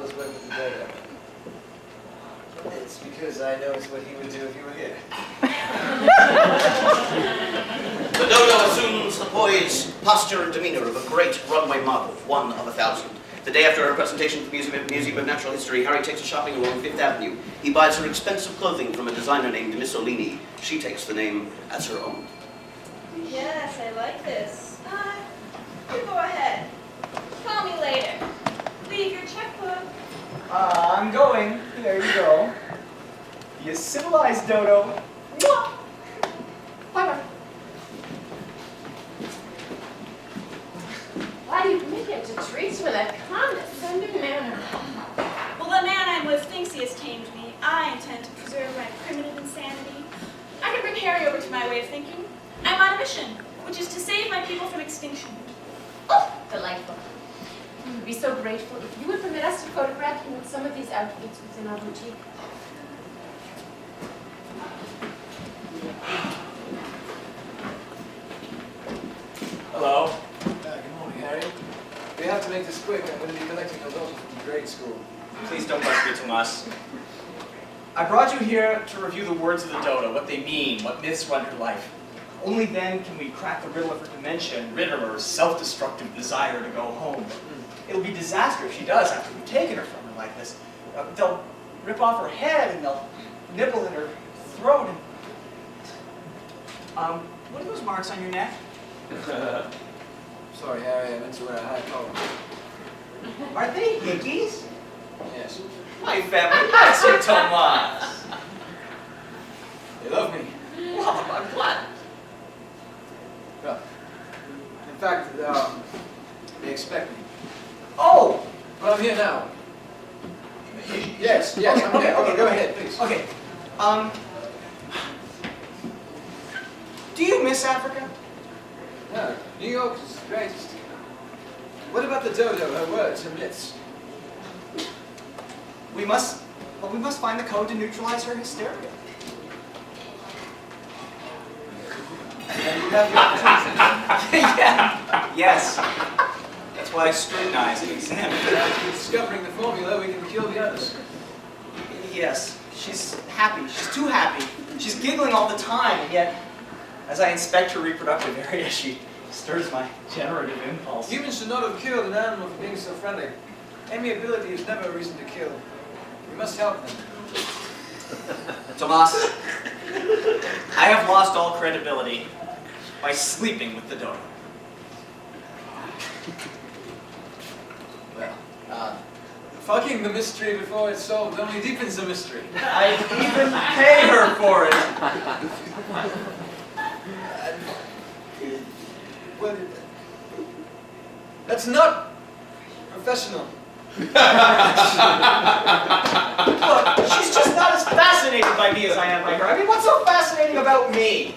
father's work with the dodo? It's because I know it's what he would do if he were here. The dodo assumes the poise, posture, and demeanor of a great runway model, one of 1,000. The day after her presentation at the Museum of Natural History, Harry takes her shopping along Fifth Avenue. He buys her expensive clothing from a designer named Mussolini. She takes the name as her own. Yes, I like this. You go ahead. Call me later. Leave your checkbook. I'm going. There you go. You civilized dodo. Mwah! Bye-bye. Why do you make it to treats with a condescending manner? Well, the man I'm with thinks he has tamed me. I intend to preserve my primitive insanity. I can bring Harry over to my way of thinking. I'm on a mission, which is to save my people from extinction. Oh, delightful. We would be so grateful if you would permit us to photograph you in some of these outfits within our boutique. Hello. Good morning, Harry. We have to make this quick. I'm going to be collecting your daughter from grade school. Please don't rush me, Tomas. I brought you here to review the words of the dodo, what they mean, what myths run her life. Only then can we crack the riddle of her dementia and rid of her self-destructive desire to go home. It'll be disaster if she does after we've taken her from her like this. They'll rip off her head and they'll nibble in her throat. And, what are those marks on your neck? Sorry, Harry. I meant to wear a high collar. Are they hickeys? Yes. My family loves you, Tomas. They love me. Well, I'm glad. Well, in fact, they expect me. Oh! But I'm here now. Yes, I'm here. Okay, go ahead, please. Okay. Do you miss Africa? No, New York is the greatest. What about the dodo, her words, her myths? We must find the code to neutralize her hysteria. And you have the opportunity. Yeah. Yes. That's why I scrutinize and examine. After discovering the formula, we can kill the others. Yes. She's happy. She's too happy. She's giggling all the time, and yet, as I inspect her reproductive area, she stirs my generative impulse. Humans should not have killed an animal for being so friendly. Amiability is never a reason to kill. We must help them. Tomas, I have lost all credibility by sleeping with the dodo. Well, fucking the mystery before it's solved only deepens the mystery. I'd even pay her for it. Well, that's not professional. Look, she's just not as fascinated by me as I am by her. I mean, what's so fascinating about me?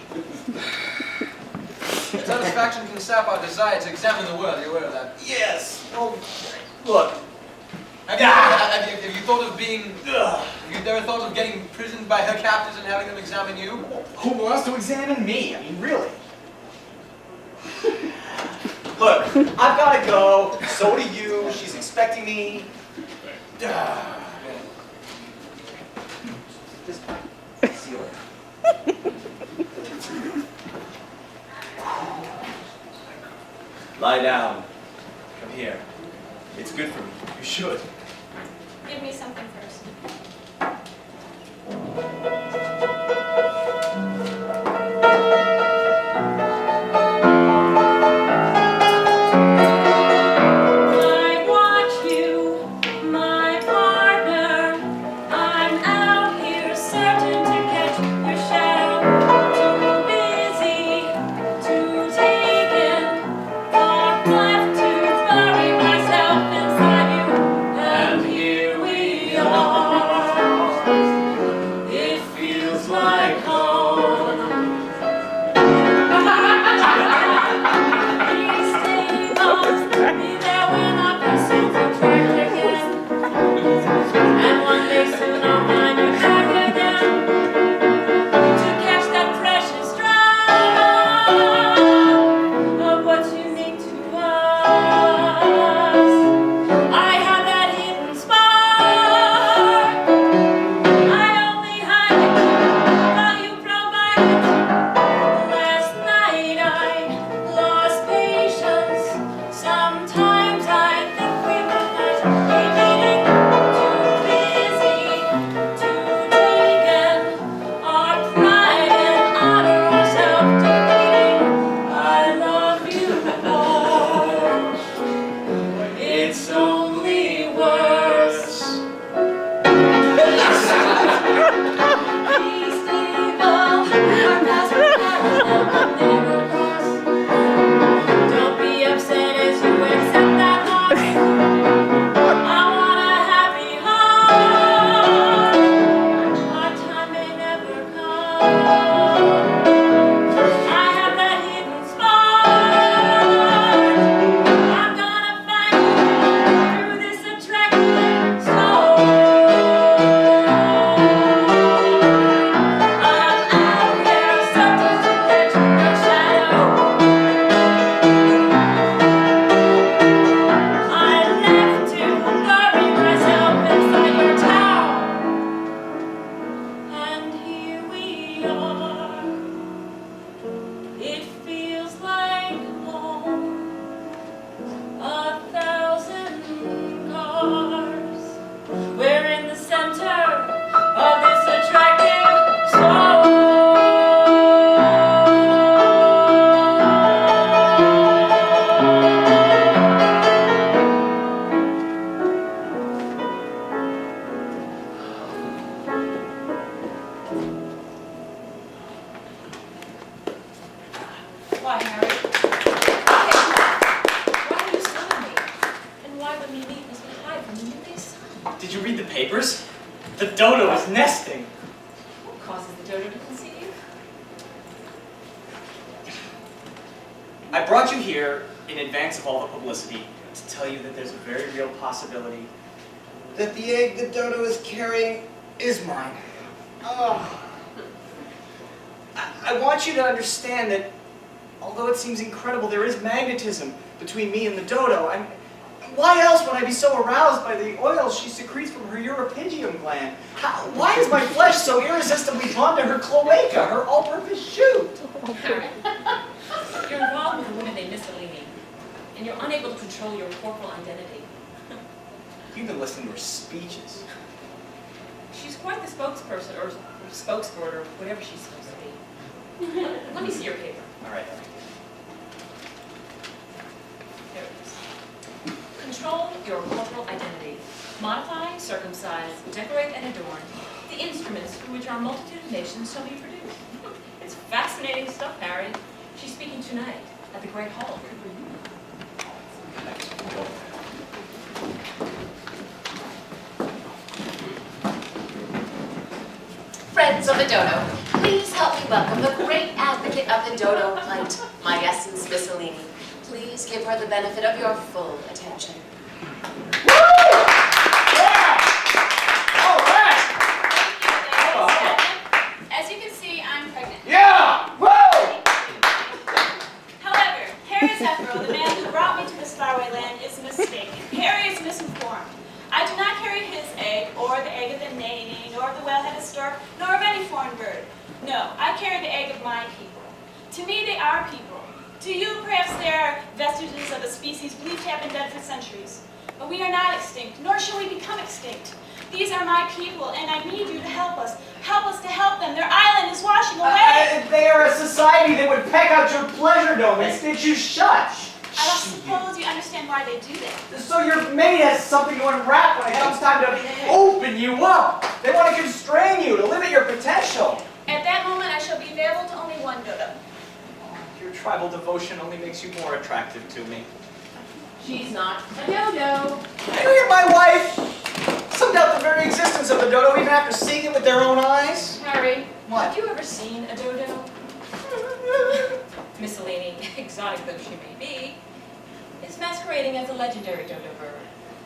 Satisfaction can sap our desire to examine the world. Are you aware of that? Yes. Oh, look. Have you thought of being... Have you ever thought of getting imprisoned by her captors and having them examine you? Who wants to examine me? I mean, really? Look, I've got to go. So do you. She's expecting me. Just seal it. Lie down. Come here. It's good for me. You should. Give me something first. If it's only worse. Don't be upset as you accept that loss. I want a happy home. Our time may never come. I have that hidden spark. I'm gonna find through this attractive storm. I'm out there searching to catch your shadow. I left to bury myself inside your tower, and here we are. It feels like home. 1,000 cars. We're in the center of this attractive storm. Why, Harry? Why are you summoning me? And why would we meet as we hide from the midday sun? Did you read the papers? The dodo is nesting. What causes the dodo to conceive? I brought you here in advance of all the publicity to tell you that there's a very real possibility that the egg the dodo is carrying is mine. Oh. I want you to understand that although it seems incredible, there is magnetism between me and the dodo. Why else would I be so aroused by the oil she secretes from her uropygium gland? Why is my flesh so irresistibly drawn to her cloaca, her all-purpose chute? Harry, you're involved with a woman named Miss Alini, and you're unable to control your corporal identity. You've been listening to her speeches. She's quite the spokesperson, or spokesword, or whatever she's supposed to be. Let me see your paper. All right. Here it is. Control your corporal identity. Modify, circumcise, decorate, and adorn the instruments through which our multitude of nations shall be produced. It's fascinating stuff, Harry. She's speaking tonight at the Great Hall. Friends of the dodo, please help me welcome the great advocate of the dodo plight, my essence, Miss Alini. Please give her the benefit of your full attention. As you can see, I'm pregnant. Yeah! Whoa! However, Harry Zephyro, the man who brought me to this faraway land, is mistaken. Harry is misinformed. I do not carry his egg, or the egg of the nene, nor of the well-headed stork, nor of any foreign bird. No, I carry the egg of my people. To me, they are people. To you, perhaps they are vestiges of a species believed to have been dead for centuries. But we are not extinct, nor shall we become extinct. These are my people, and I need you to help us. Help us to help them. Their island is washing away. They are a society that would peck out your pleasure dome and stitch you shut. I don't suppose you understand why they do that. So your mate has something to unwrap when it comes time to open you up. They want to constrain you, to limit your potential. At that moment, I shall be available to only one dodo. Your tribal devotion only makes you more attractive to me. She's not a dodo. You hear my wife? Some doubt the very existence of the dodo even after seeing it with their own eyes. Harry, What? have you ever seen a dodo? Miss Alini, exotic though she may be, is masquerading as a legendary dodo bird,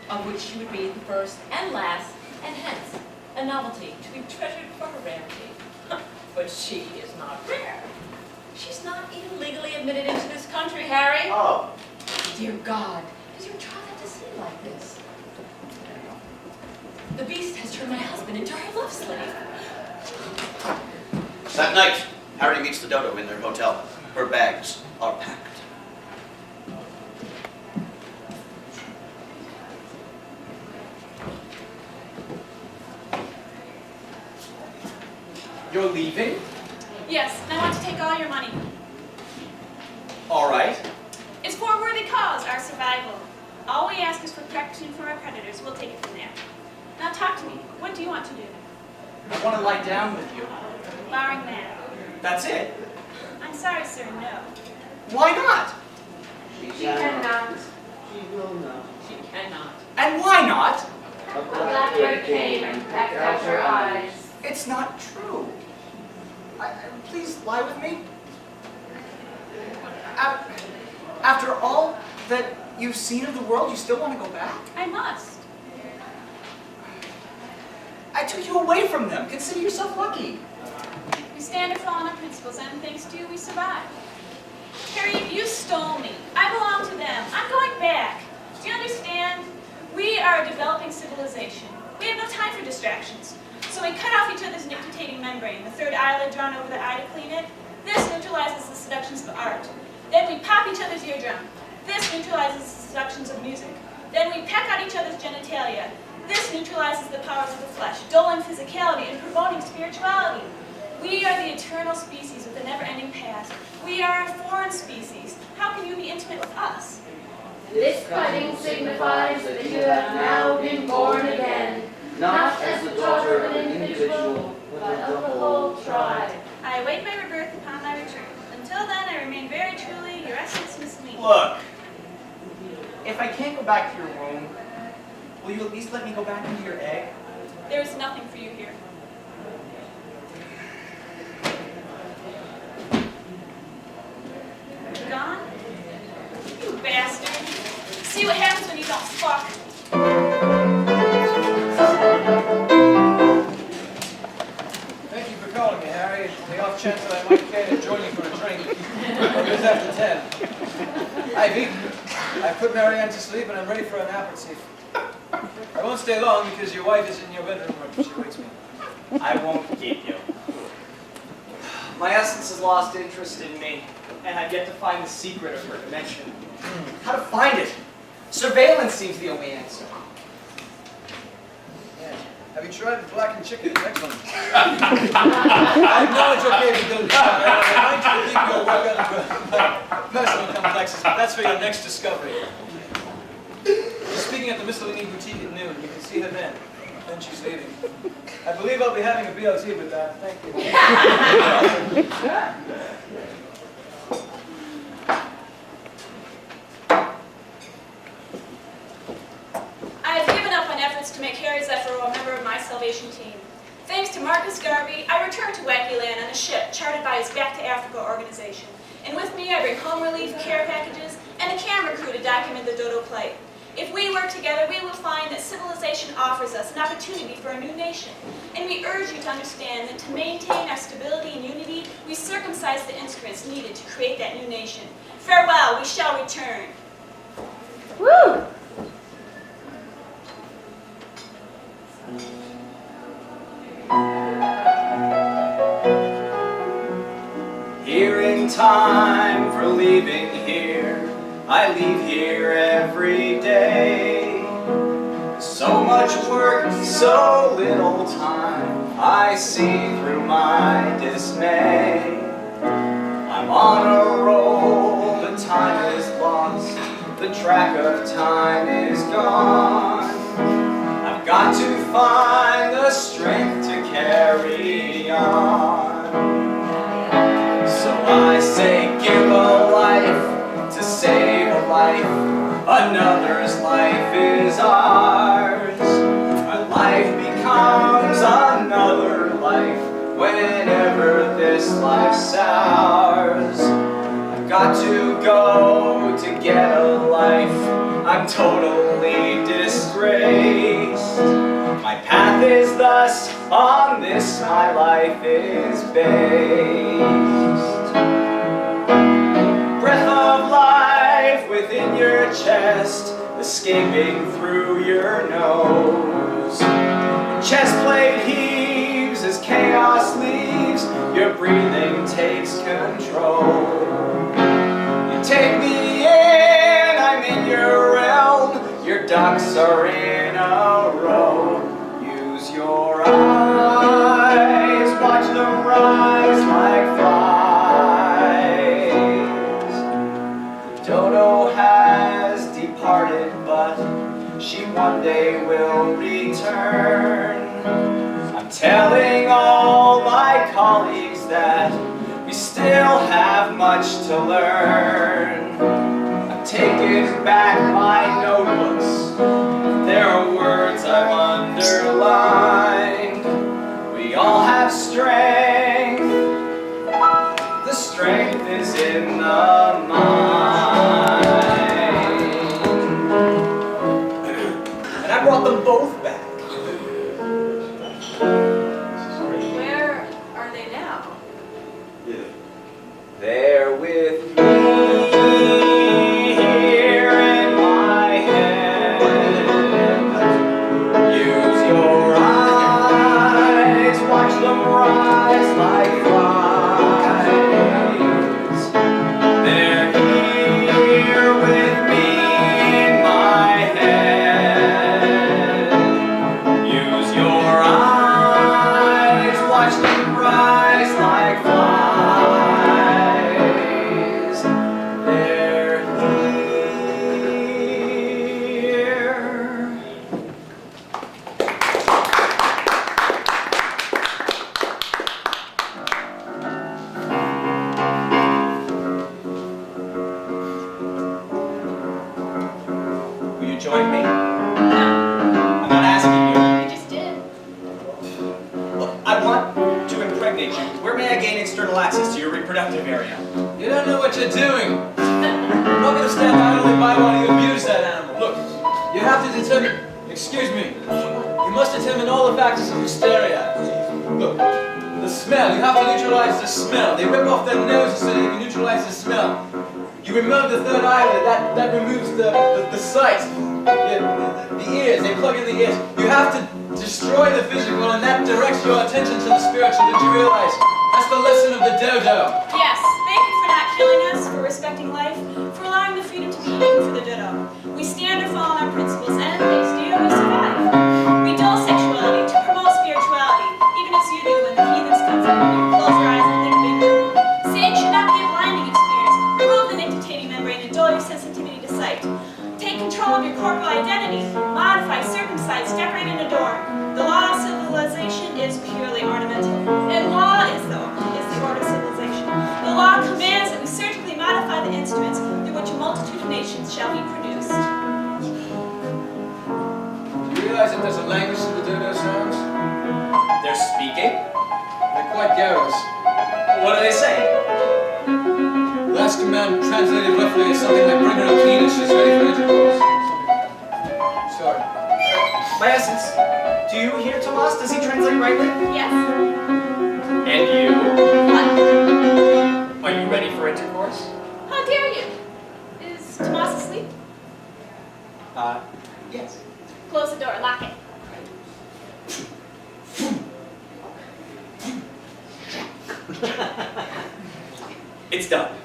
of which she would be the first and last, and hence a novelty to be treasured for her rarity. But she is not rare. She's not even legally admitted into this country, Harry. Oh, Dear God, does your child have to see like this? The beast has turned my husband into her love slave. that night, Harry meets the dodo in their hotel. Her bags are packed. You're leaving? Yes, and I want to take all your money. All right. It's for a worthy cause, our survival. All we ask is for protection from our predators. We'll take it from there. Now talk to me. What do you want to do? I want to lie down with you. Barring that. That's it. I'm sorry, sir, no. Why not? She cannot. She will not. She cannot. And why not? A blackbird came and pecked out her eyes. It's not true. Please lie with me. After all that you've seen of the world, you still want to go back? I must. I took you away from them. Consider yourself lucky. We stand or fall on our principles, and thanks to you, we survive. Harriet, you stole me. I belong to them. I'm going back. Do you understand? We are a developing civilization. We have no time for distractions. So we cut off each other's nictitating membrane, the third eyelid drawn over the eye to clean it. This neutralizes the seductions of art. Then we pop each other's eardrum. This neutralizes the seductions of music. Then we peck out each other's genitalia. This neutralizes the powers of the flesh, dulling physicality and promoting spirituality. We are the eternal species with a never-ending past. We are a foreign species. How can you be intimate with us? This cutting signifies that you have now been born again, not as the daughter of an individual, but of the whole tribe. I await my rebirth upon my return. Until then, I remain very truly your essence, Miss Lee. Look, if I can't go back to your womb, will you at least let me go back into your egg? There is nothing for you here. Gone? You bastard. See what happens when you don't fuck. Thank you for calling me, Harry. On the off chance that I might care to join you for a drink. It's after 10. I've eaten. I've put Marianne to sleep and I'm ready for an aperitif. I won't stay long because your wife is in your bedroom room. She waits me. I won't keep you. My essence has lost interest in me, and I've yet to find the secret of her dimension. How to find it? Surveillance seems the only answer. Yeah. Have you tried the blackened chicken? Excellent. I acknowledge your capabilities, and I remind you to keep your work under personal complexes, but that's for your next discovery. She's speaking at the Mussolini boutique at noon. You can see her then. Then she's leaving. I believe I'll be having a BLT with that. Thank you. I have given up on efforts to make Harry Zephyro a member of my Salvation team. Thanks to Marcus Garvey, I returned to Wacky Land on a ship chartered by his Back to Africa organization. And with me, I bring home relief, care packages, and a camera crew to document the Dodo plight. If we work together, we will find that civilization offers us an opportunity for a new nation. And we urge you to understand that to maintain our stability and unity, we circumcise the instruments needed to create that new nation. Farewell, we shall return. Woo! Here in time for leaving here, I leave here every day. So much work, so little time, I see through my dismay. I'm on a roll, the time is lost, the track of time is gone. I've got to find the strength to carry on. So I say give a life to save a life, another's life is ours. A life becomes another life whenever this life's ours. I've got to go to get a life, I'm totally disgraced. My path is thus, on this my life is based. Breath of life within your chest, escaping through your nose. Chest plate heaves as chaos leaves, your breathing takes control. You take me in, I'm in your realm, your ducks are in a row. Use your eyes, watch them rise like flies. The dodo has departed, but she one day will return. I'm telling all my colleagues that we still have much to learn. I'm taking back my notebooks. There are words I've underlined. We all have strength. The strength is in the mind. And I brought them both back. Where are they now? They're with me here in my head. Use your eyes, watch them rise like flies. They're here with me in my head. Use your eyes, watch them rise like flies. They're here. Will you join me? No, I'm not asking you. you just did. Look, I want to impregnate you. Where may I gain external access to your reproductive area? You don't know what you're doing. I'm not going to stand idly by while you abuse that animal. Look, you have to determine... Excuse me. You must determine all the factors of hysteria. Look, the smell. You have to neutralize the smell. They rip off their noses so that you can neutralize the smell. You remove the third eyelid. That removes the sight. The ears. They plug in the ears. You have to destroy the physical, and that directs your attention to the spiritual. Did you realize? That's the lesson of the dodo. Yes, thank you for not killing us, for respecting life, for allowing the freedom to be eaten for the dodo. We stand or fall on our principles, and thanks to you, we survive. We dull sexuality to promote spirituality, even as you do when the heathens come from you. Close your eyes and think bigger. Seeing should not be a blinding experience. Remove the nictitating membrane and dull your sensitivity to sight. Take control of your corporal identity. Modify, circumcise, decorate, and adorn. The law of civilization is purely ornamental. And law is the order of civilization. The law commands that we surgically modify the instruments through which a multitude of nations shall be produced. Do you realize that there's a language to the dodo sounds? They're speaking? They're quite garrulous. What do they say? The last command translated roughly is something like bring her a penis, she's ready for intercourse. Sorry. My essence, do you hear Tomas? Does he translate rightly? Yes. And you? What? Are you ready for intercourse? How dare you? Is Tomas asleep? Yes. Close the door, lock it. It's done.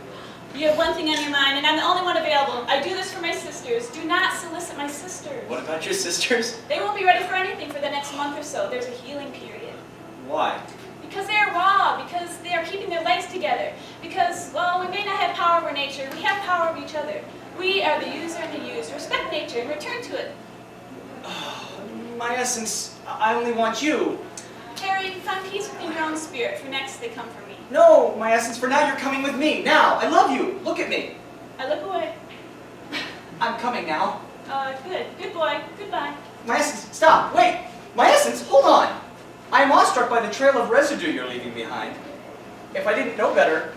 You have one thing on your mind, and I'm the only one available. I do this for my sisters. Do not solicit my sisters. What about your sisters? They won't be ready for anything for the next month or so. There's a healing period. Why? Because they are raw, because they are keeping their legs together, because, well, we may not have power over nature, we have power over each other. We are the user and the used. Respect nature and return to it. My essence, I only want you. Harry, find peace within your own spirit, for next they come for me. No, my essence, for now you're coming with me. Now, I love you. Look at me. I look away. I'm coming now. Good. Good boy. Goodbye. My essence, stop, wait. My essence, hold on. I am awestruck by the trail of residue you're leaving behind. If I didn't know better,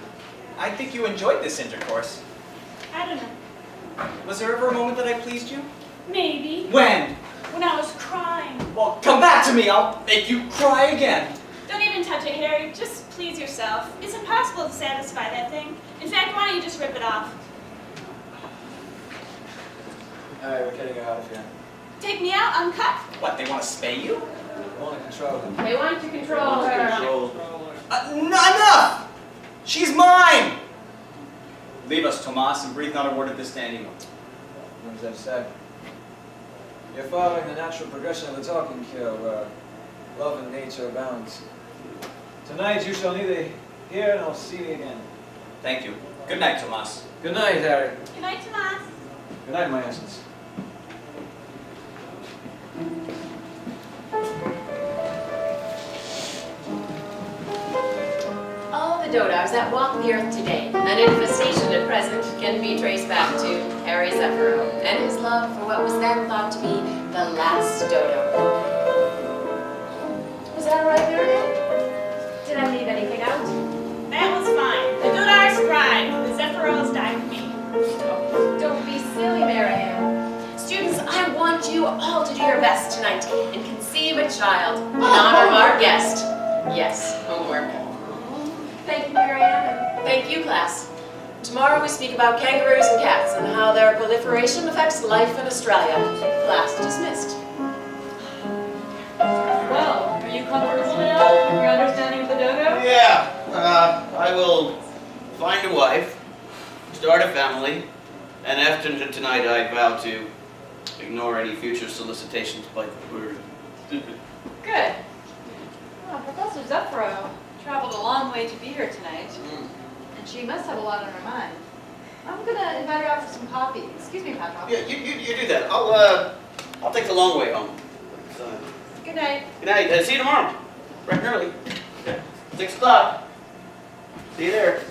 I'd think you enjoyed this intercourse. I don't know. Was there ever a moment that I pleased you? Maybe. When? When I was crying. Well, come back to me. I'll make you cry again. Don't even touch it, Harry. Just please yourself. It's impossible to satisfy that thing. In fact, why don't you just rip it off? Alright, we're getting her out of here. Take me out, uncut? What, they want to spay you? I want to control them. They want to control her. Enough! She's mine! Leave us, Tomas, and breathe not a word of this to anyone. What does that say? You're following the natural progression of the talking cure, where love and nature abounds. Tonight you shall neither hear nor see me again. Thank you. Good night, Tomas. Good night, Harry. Good night, Tomas. Good night, my essence. All the Dodars that walk the earth today, an infestation at present, can be traced back to Harry Zephyro and his love for what was then thought to be the Last Dodo. Was that all right, Miriam? Did I leave anything out? That was fine. The Dodars thrived. The Zephyros died with me. Don't be silly, Miriam. Students, I want you all to do your best tonight and conceive a child in honor of our guest. Yes, homework. Thank you, Miriam. Thank you, class. Tomorrow we speak about kangaroos and cats and how their proliferation affects life in Australia. Class dismissed. Well, are you comfortable now with your understanding of the dodo? Yeah, I will find a wife, start a family, and after tonight I vow to ignore any future solicitations by the word. Good. Well, Professor Zephyro traveled a long way to be here tonight, and she must have a lot on her mind. I'm gonna invite her out for some coffee. Excuse me, Patrick. Yeah, you do that. I'll take the long way home. Good night. Good night. See you tomorrow. Bright and early. 6 o'clock. See you there.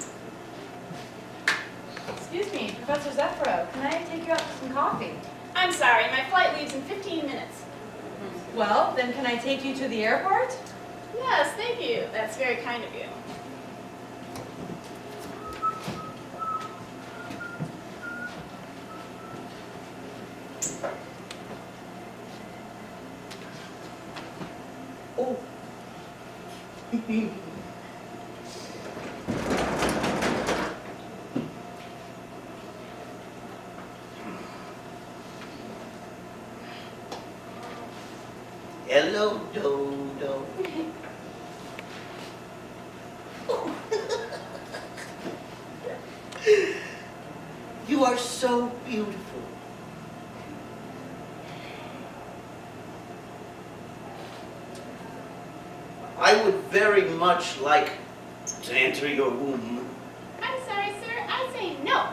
Excuse me, Professor Zephyro, can I take you out for some coffee? I'm sorry, my flight leaves in 15 minutes. Well, then can I take you to the airport? Yes, thank you. That's very kind of you. Oh. Hello, Dodo. You are so beautiful. I would very much like to enter your womb. I'm sorry, sir. I say no.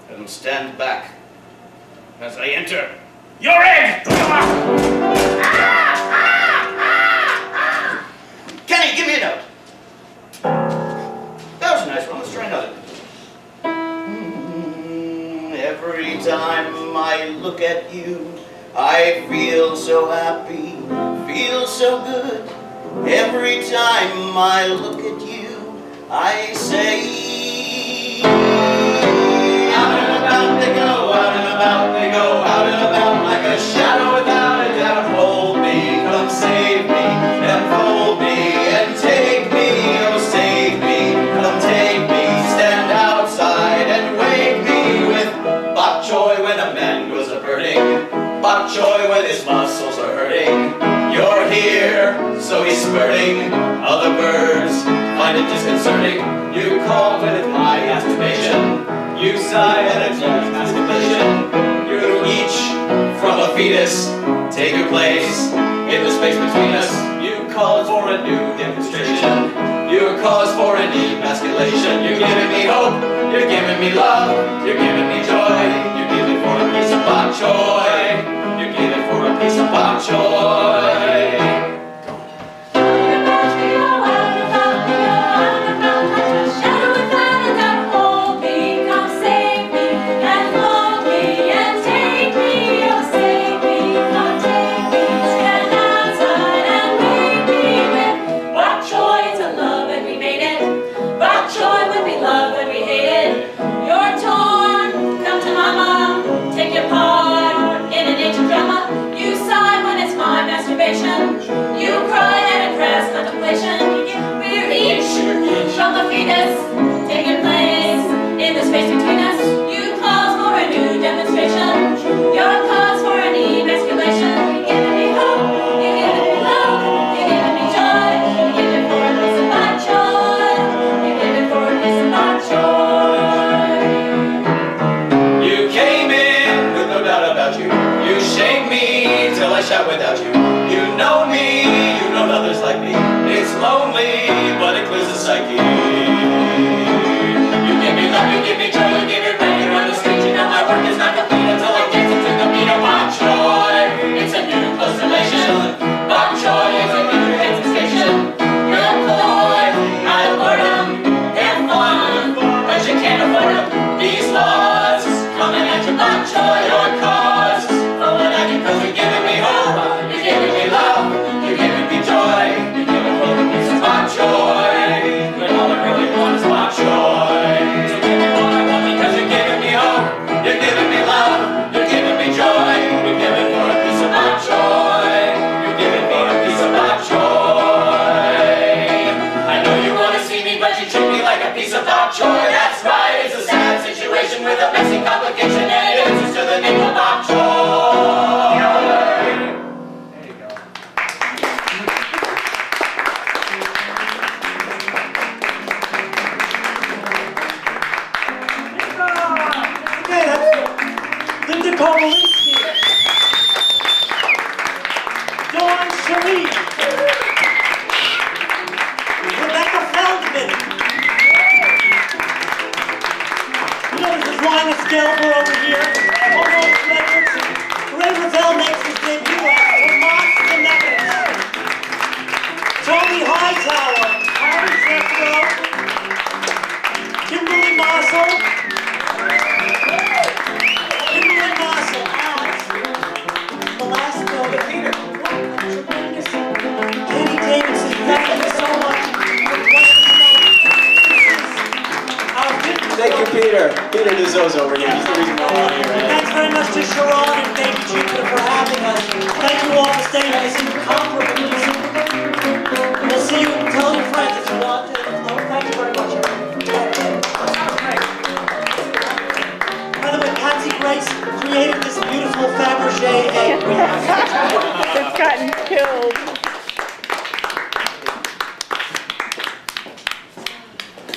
And stand back as I enter your egg! Kenny, give me a note. That was a nice one. Let's try another. Every time I look at you, I feel so happy, feel so good. Every time I look at you, I say, out and about they go, out and about they go, out and about like a shadow without a doubt. Hold me, come save me, enfold me, and take me, oh save me, come take me. Stand outside and wake me with bok choy when a man goes a-birding, bok choy when his muscles are hurting. You're here, so he's spurting. Other birds find it disconcerting. You call when it's my masturbation. You sigh at it's masturbation. You each from a fetus take your place in the space between us. You call for a new demonstration. You cause for an emasculation. You're giving me hope. You're giving me love. You're giving me joy. You're giving for a piece of bok choy. You're giving for a piece of bok choy. You cry at a crass contemplation. We're each from a fetus, taking place in the space between us. You cause for a new demonstration. Your cause for an emasculation. You're giving me hope. You're giving me love. You're giving me joy. You're giving for a piece of bok choy. You're giving for a piece of bok choy. You came in with no doubt about you. You shake me till I shout without you. You know me, you know others like me. It's lonely, but it clears the psyche. You give me love, you give me joy, you give me rain. On the street, you know joy or cause. For what I can cause, you're giving me hope, you're giving me love, you're giving me joy, you're giving me a piece of my joy. When all I really want is my joy. So give me what I want because you're giving me hope, you're giving me love, you're giving me joy, you're giving me a piece of my joy, you're giving me a piece of my joy. I know you want to see me, but you treat me like a piece of bok choy. That's right, it's a sad situation with a messy complication, and it answers to the name of bok choy. There you go. Okay, that's Linda Kovalinski, Dawn Sharif, Rebecca Feldman. You know there's a Linus Gelber over here. Almost Records. Ray Ravel makes his debut at Vermont the Neckers. Tony Hightower, Harry Zephyro, Kimberly Mossel, The Last Dodo. Peter. Tremendous. Kenny Davidson, thank you so much for playing tonight. Thank you, Peter. Peter Dizozza over here. He's the reason why we're here. Thanks very much to Sharon and thank you, Jupiter, for having us. Thank you all for staying for this incomparable music. We'll see you. Tell your friends if you want to. Thank you very much, everyone. By the way, Patsy Grace created this beautiful Fabergé egg. It's gotten killed.